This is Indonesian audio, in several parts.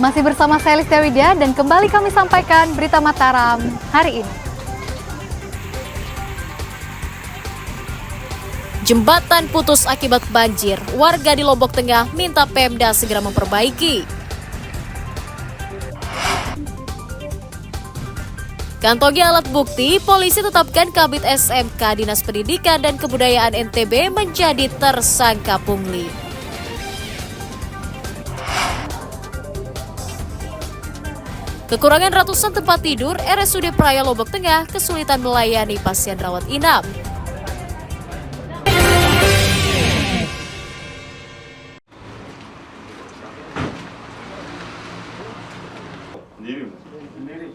Masih bersama saya Listia Widya dan kembali kami sampaikan berita Mataram hari ini. Jembatan putus akibat banjir, warga di Lombok Tengah minta Pemda segera memperbaiki. Kantongi alat bukti, polisi tetapkan Kabid SMK Dinas Pendidikan dan Kebudayaan NTB menjadi tersangka pungli. Kekurangan ratusan tempat tidur, RSUD Praia Lombok Tengah kesulitan melayani pasien rawat inap.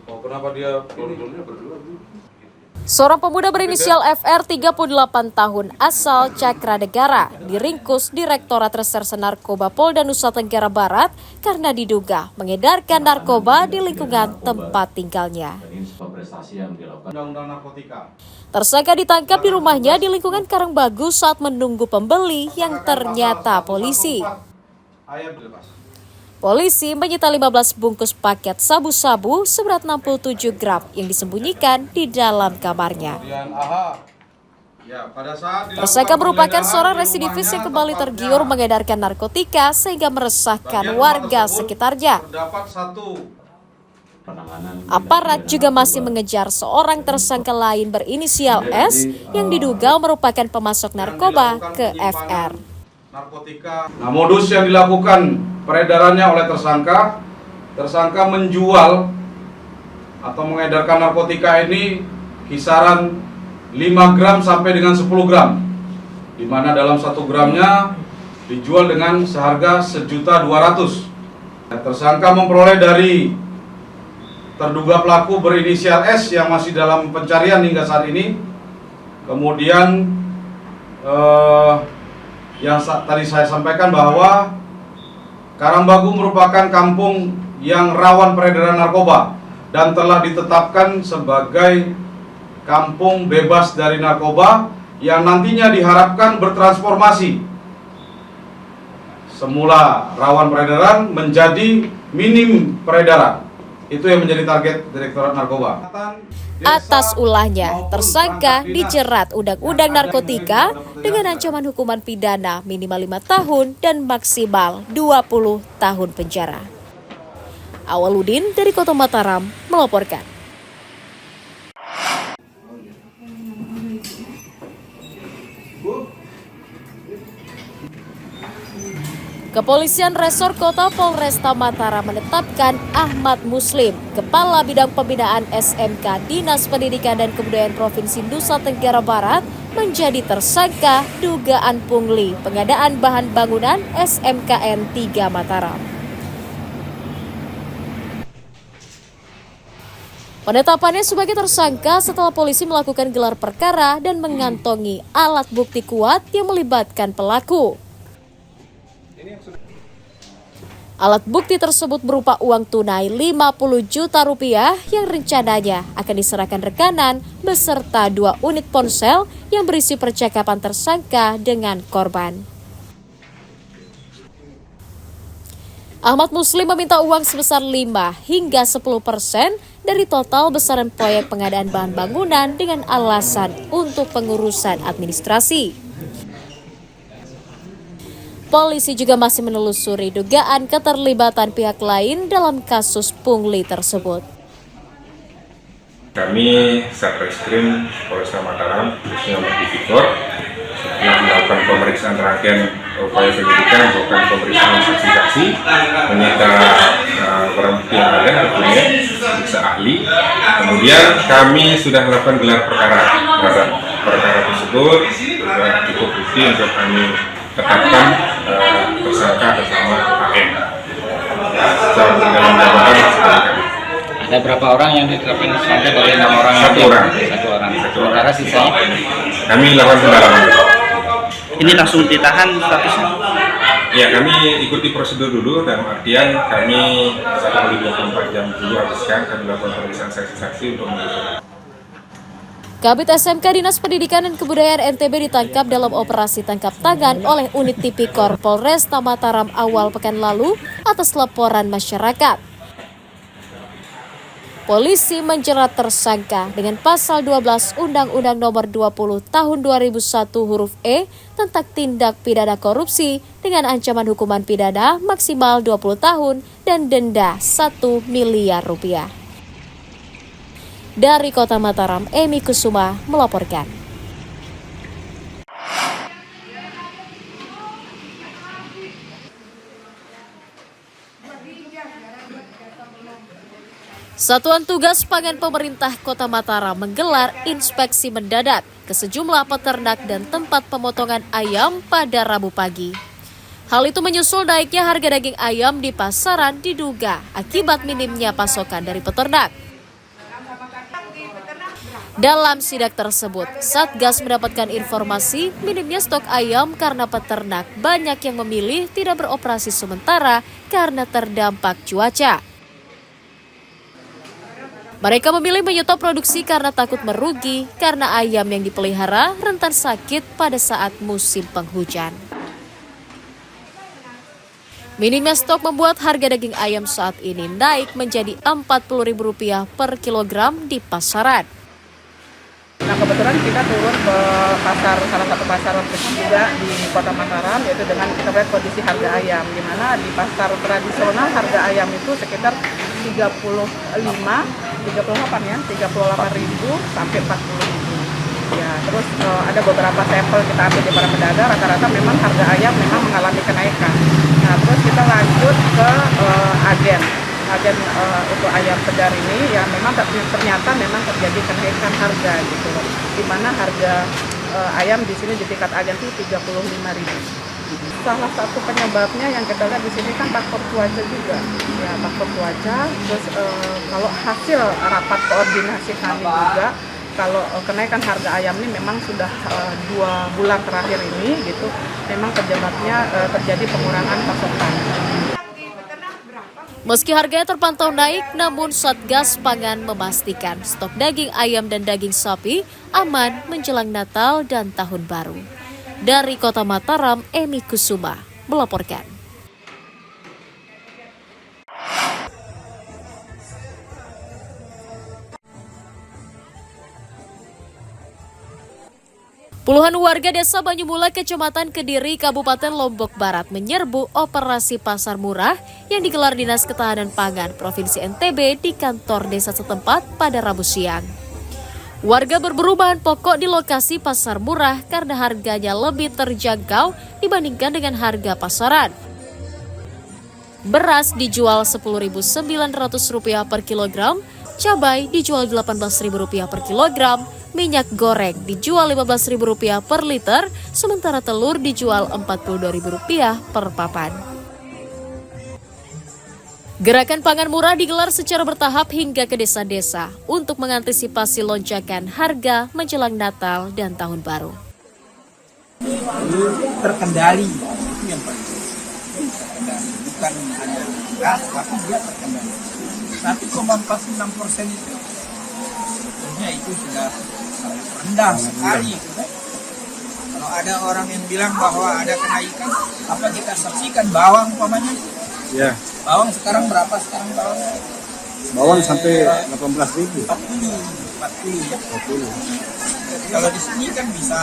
Kenapa dia berdua? Seorang pemuda berinisial FR 38 tahun asal Cakranegara diringkus Direktorat Reserse Narkoba Polda Nusa Tenggara Barat karena diduga mengedarkan narkoba di lingkungan tempat tinggalnya. Tersangka ditangkap di rumahnya di lingkungan Karangbagus saat menunggu pembeli yang ternyata polisi. Polisi menyita 15 bungkus paket sabu-sabu seberat 67 gram yang disembunyikan di dalam kamarnya. Tersangka merupakan seorang residivis yang kembali tergiur mengedarkan narkotika sehingga meresahkan warga sekitarnya. Aparat juga masih mengejar seorang tersangka lain berinisial S yang diduga merupakan pemasok narkoba ke FR. Nah, modus yang dilakukan peredarannya oleh tersangka menjual atau mengedarkan narkotika ini kisaran 5 gram sampai dengan 10 gram, di mana dalam 1 gramnya dijual dengan seharga Rp1.200.000. Tersangka memperoleh dari terduga pelaku berinisial S yang masih dalam pencarian hingga saat ini. Kemudian yang tadi saya sampaikan bahwa Karangbagu merupakan kampung yang rawan peredaran narkoba dan telah ditetapkan sebagai kampung bebas dari narkoba yang nantinya diharapkan bertransformasi semula rawan peredaran menjadi minim peredaran. Itu yang menjadi target Direktorat Narkoba. Atas ulahnya, tersangka dijerat Undang-Undang Narkotika dengan ancaman hukuman pidana minimal 5 tahun dan maksimal 20 tahun penjara. Awaludin dari Kota Mataram melaporkan. Kepolisian Resor Kota Polresta Mataram menetapkan Ahmad Muslim, Kepala Bidang Pembinaan SMK Dinas Pendidikan dan Kebudayaan Provinsi Nusa Tenggara Barat menjadi tersangka dugaan pungli pengadaan bahan bangunan SMKN 3 Mataram. Penetapannya sebagai tersangka setelah polisi melakukan gelar perkara dan mengantongi alat bukti kuat yang melibatkan pelaku. Alat bukti tersebut berupa uang tunai 50 juta rupiah yang rencananya akan diserahkan rekanan beserta 2 unit ponsel yang berisi percakapan tersangka dengan korban. Ahmad Muslim meminta uang sebesar 5 hingga 10% dari total besaran proyek pengadaan bahan bangunan dengan alasan untuk pengurusan administrasi. Polisi juga masih menelusuri dugaan keterlibatan pihak lain dalam kasus pungli tersebut. Kami Satreskrim Polresta Mataram, khususnya Tipikor, setelah melakukan pemeriksaan rangkaian upaya penyidikan, melakukan pemeriksaan saksi-saksi, menyita barang bukti yang ada, tentunya periksa ahli. Kemudian kami sudah melakukan gelar perkara terhadap perkara tersebut, cukup bukti untuk kami tetapkan tersangka atas nama AM. Dalam jabatan ada berapa orang yang ditetapkan tersangka dari 6 orang? Satu orang. Sementara sisanya kami lakukan pendalaman. ini langsung ditahan statusnya? Ya, kami ikuti prosedur dulu, dalam artian kami 1 kali 24 jam dulu habiskan kami lakukan pemeriksaan saksi-saksi untuk menentukan. Kabid SMK Dinas Pendidikan dan Kebudayaan NTB ditangkap dalam operasi tangkap tangan oleh unit Tipikor Polresta Mataram awal pekan lalu atas laporan masyarakat. Polisi menjerat tersangka dengan pasal 12 Undang-Undang Nomor 20 Tahun 2001 huruf E tentang tindak pidana korupsi dengan ancaman hukuman pidana maksimal 20 tahun dan denda 1 miliar rupiah. Dari Kota Mataram, Emi Kusuma melaporkan. Satuan Tugas Pangan Pemerintah Kota Mataram menggelar inspeksi mendadak ke sejumlah peternak dan tempat pemotongan ayam pada Rabu pagi. Hal itu menyusul naiknya harga daging ayam di pasaran diduga akibat minimnya pasokan dari peternak. Dalam sidak tersebut, Satgas mendapatkan informasi minimnya stok ayam karena peternak banyak yang memilih tidak beroperasi sementara karena terdampak cuaca. Mereka memilih menyetop produksi karena takut merugi karena ayam yang dipelihara rentan sakit pada saat musim penghujan. Minimnya stok membuat harga daging ayam saat ini naik menjadi Rp40.000 per kilogram di pasaran. Nah, kebetulan kita turun ke pasar, salah satu pasar juga di Kota Mataram, yaitu dengan kita lihat kondisi harga ayam, di mana di pasar tradisional harga ayam itu sekitar 38.000 sampai 40.000. Ya, terus ada beberapa sampel kita ambil di para pedagang, rata-rata memang harga ayam memang mengalami kenaikan. Nah, terus kita lanjut ke agen untuk ayam segar ini yang memang ternyata memang terjadi kenaikan harga gitu loh. Di mana harga ayam di sini di tingkat agen itu 35.000. Salah satu penyebabnya yang kita lihat di sini kan faktor cuaca juga. Ya, faktor cuaca. Terus kalau hasil rapat koordinasi kami juga, kalau kenaikan harga ayam ini memang sudah 2 bulan terakhir ini gitu, memang penyebabnya terjadi pengurangan pasokan. Meski harganya terpantau naik, namun Satgas Pangan memastikan stok daging ayam dan daging sapi aman menjelang Natal dan Tahun Baru. Dari Kota Mataram, Emi Kusuma melaporkan. Puluhan warga desa Banyumula, Kecamatan Kediri, Kabupaten Lombok Barat menyerbu operasi pasar murah yang digelar Dinas Ketahanan Pangan Provinsi NTB di kantor desa setempat pada Rabu siang. Warga berburu bahan pokok di lokasi pasar murah karena harganya lebih terjangkau dibandingkan dengan harga pasaran. Beras dijual Rp10.900 per kilogram, cabai dijual Rp18.000 per kilogram, minyak goreng dijual Rp15.000 per liter, sementara telur dijual Rp42.000 per papan. Gerakan pangan murah digelar secara bertahap hingga ke desa-desa untuk mengantisipasi lonjakan harga menjelang Natal dan Tahun Baru. Terkendali, itu yang paling terkendali, bukan hanya gas, tapi dia terkendali. 1,46% itu, sebetulnya itu sudah sangat rendah sekali. Kalau ada orang yang bilang bahwa ada kenaikan, apa kita saksikan bawang umpamanya? Ya. Bawang sekarang berapa sekarang bawang? Bawang sampai 18.000. 40. Kalau di sini kan bisa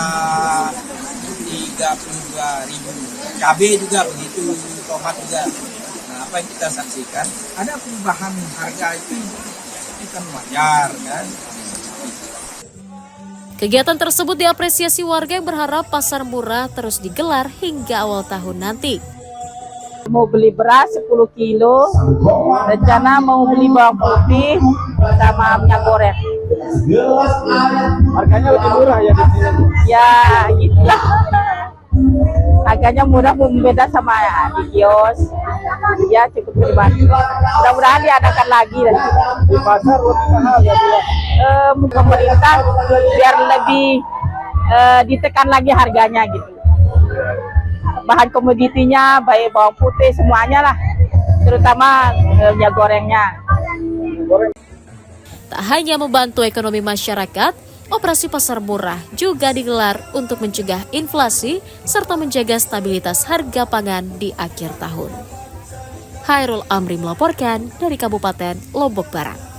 32.000. Cabai juga begitu, tomat juga. Nah, apa yang kita saksikan? Ada perubahan harga itu kan wajar kan? Kegiatan tersebut diapresiasi warga yang berharap pasar murah terus digelar hingga awal tahun nanti. Mau beli beras 10 kilo, rencana mau beli bawang putih sama minyak goreng. Harganya lebih murah ya di sini. Ya gitulah. Harganya murah, beda sama di kios. Ya cukup terbantu. Mudah-mudahan diadakan lagi. Di pasar lebih mahal ya Bu. Pemerintah biar lebih ditekan lagi harganya gitu. Bahan komoditinya, baik bawang putih semuanya lah, terutama minyak gorengnya. Tak hanya membantu ekonomi masyarakat, Operasi pasar murah juga digelar untuk mencegah inflasi serta menjaga stabilitas harga pangan di akhir tahun. Hairul Amri melaporkan dari Kabupaten Lombok Barat.